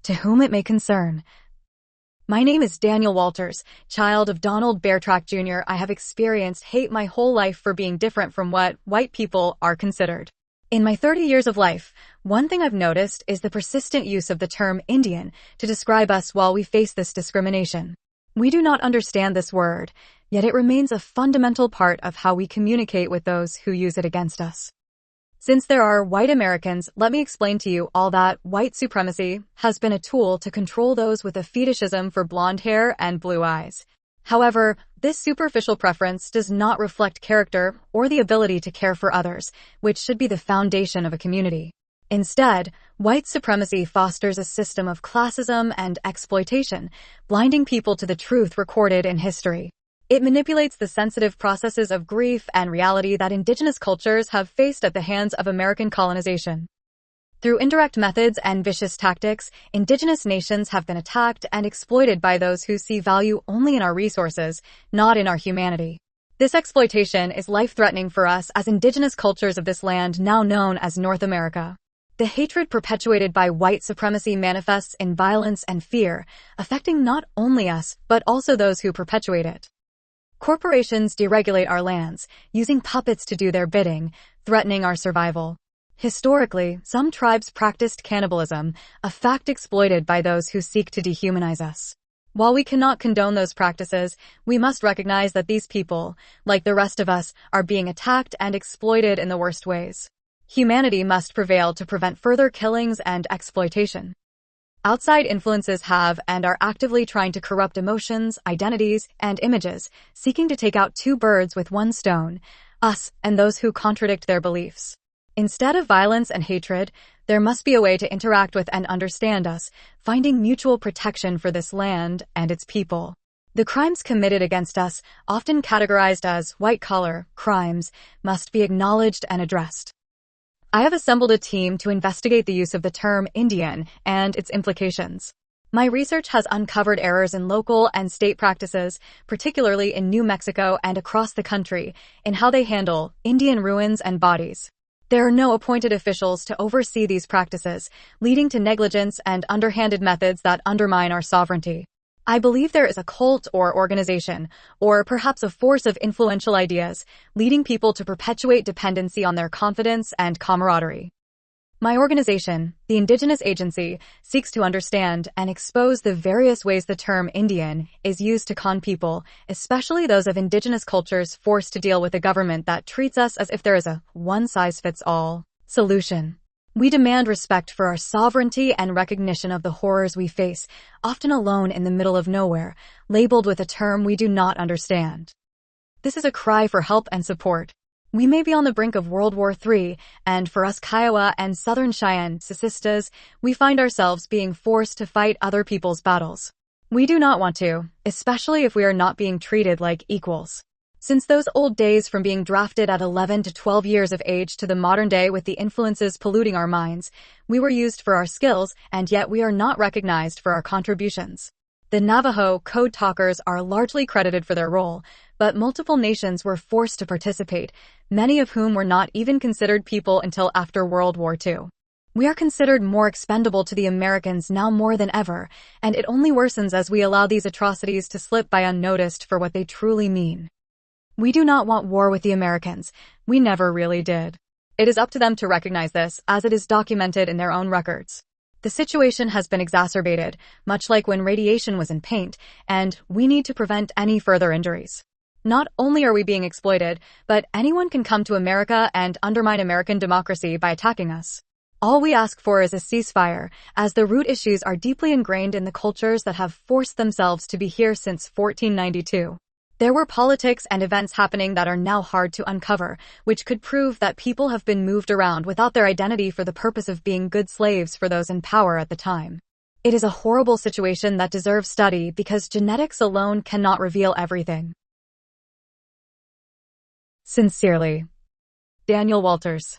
to whom it may concern. My name is Daniel Walters, child of Donald Beartrack Jr. I have experienced hate my whole life for being different from what white people are considered. In my 30 years of life, one thing I've noticed is the persistent use of the term Indian to describe us while we face this discrimination. We do not understand this word, yet it remains a fundamental part of how we communicate with those who use it against us. Since there are white Americans, let me explain to you all that white supremacy has been a tool to control those with a fetishism for blonde hair and blue eyes. However, this superficial preference does not reflect character or the ability to care for others, which should be the foundation of a community. Instead, white supremacy fosters a system of classism and exploitation, blinding people to the truth recorded in history. It manipulates the sensitive processes of grief and reality that indigenous cultures have faced at the hands of American colonization. Through indirect methods and vicious tactics, indigenous nations have been attacked and exploited by those who see value only in our resources, not in our humanity. This exploitation is life-threatening for us as indigenous cultures of this land now known as North America. The hatred perpetuated by white supremacy manifests in violence and fear, affecting not only us, but also those who perpetuate it. Corporations deregulate our lands, using puppets to do their bidding, threatening our survival. Historically, some tribes practiced cannibalism, a fact exploited by those who seek to dehumanize us. While we cannot condone those practices, we must recognize that these people, like the rest of us, are being attacked and exploited in the worst ways. Humanity must prevail to prevent further killings and exploitation. Outside influences have and are actively trying to corrupt emotions, identities, and images, seeking to take out two birds with one stone, us and those who contradict their beliefs. Instead of violence and hatred, there must be a way to interact with and understand us, finding mutual protection for this land and its people. The crimes committed against us, often categorized as white-collar crimes, must be acknowledged and addressed. I have assembled a team to investigate the use of the term Indian and its implications. My research has uncovered errors in local and state practices, particularly in New Mexico and across the country, in how they handle Indian ruins and bodies. There are no appointed officials to oversee these practices, leading to negligence and underhanded methods that undermine our sovereignty. I believe there is a cult or organization, or perhaps a force of influential ideas, leading people to perpetuate dependency on their confidence and camaraderie. My organization, the Indigenous Agency, seeks to understand and expose the various ways the term Indian is used to con people, especially those of indigenous cultures forced to deal with a government that treats us as if there is a one-size-fits-all solution. We demand respect for our sovereignty and recognition of the horrors we face, often alone in the middle of nowhere, labeled with a term we do not understand. This is a cry for help and support. We may be on the brink of World War III, and for us Kiowa and Southern Cheyenne Sisistas, we find ourselves being forced to fight other people's battles. We do not want to, especially if we are not being treated like equals. Since those old days from being drafted at 11 to 12 years of age to the modern day with the influences polluting our minds, we were used for our skills, and yet we are not recognized for our contributions. The Navajo code talkers are largely credited for their role, but multiple nations were forced to participate, many of whom were not even considered people until after World War II. We are considered more expendable to the Americans now more than ever, and it only worsens as we allow these atrocities to slip by unnoticed for what they truly mean. We do not want war with the Americans. We never really did. It is up to them to recognize this, as it is documented in their own records. The situation has been exacerbated, much like when radiation was in paint, and we need to prevent any further injuries. Not only are we being exploited, but anyone can come to America and undermine American democracy by attacking us. All we ask for is a ceasefire, as the root issues are deeply ingrained in the cultures that have forced themselves to be here since 1492. There were politics and events happening that are now hard to uncover, which could prove that people have been moved around without their identity for the purpose of being good slaves for those in power at the time. It is a horrible situation that deserves study because genetics alone cannot reveal everything. Sincerely, Daniel Walters.